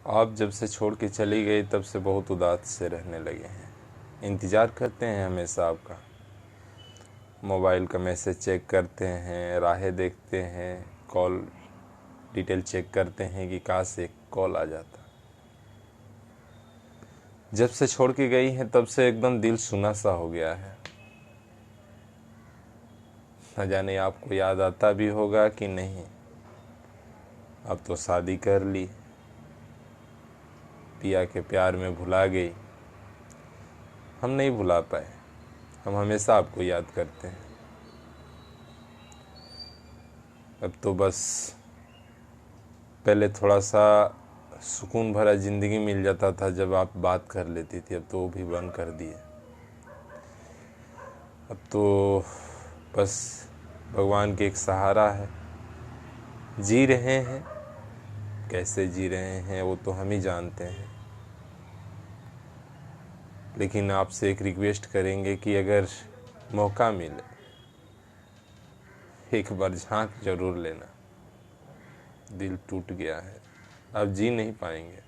आप जब से छोड़ के चली गई तब से बहुत उदास से रहने लगे हैं। इंतज़ार करते हैं हमेशा आपका, मोबाइल का मैसेज चेक करते हैं, राहें देखते हैं, कॉल डिटेल चेक करते हैं कि काश एक कॉल आ जाता। जब से छोड़ के गई हैं तब से एकदम दिल सुना सा हो गया है। न जाने आपको याद आता भी होगा कि नहीं। अब तो शादी कर ली, पिया के प्यार में भुला गई। हम नहीं भुला पाए, हम हमेशा आपको याद करते हैं। अब तो बस पहले थोड़ा सा सुकून भरा ज़िंदगी मिल जाता था जब आप बात कर लेती थी, अब तो वो भी बंद कर दिए। अब तो बस भगवान के एक सहारा है, जी रहे हैं। कैसे जी रहे हैं वो तो हम ही जानते हैं। लेकिन आपसे एक रिक्वेस्ट करेंगे कि अगर मौका मिले एक बार झांक जरूर लेना। दिल टूट गया है, अब जी नहीं पाएंगे।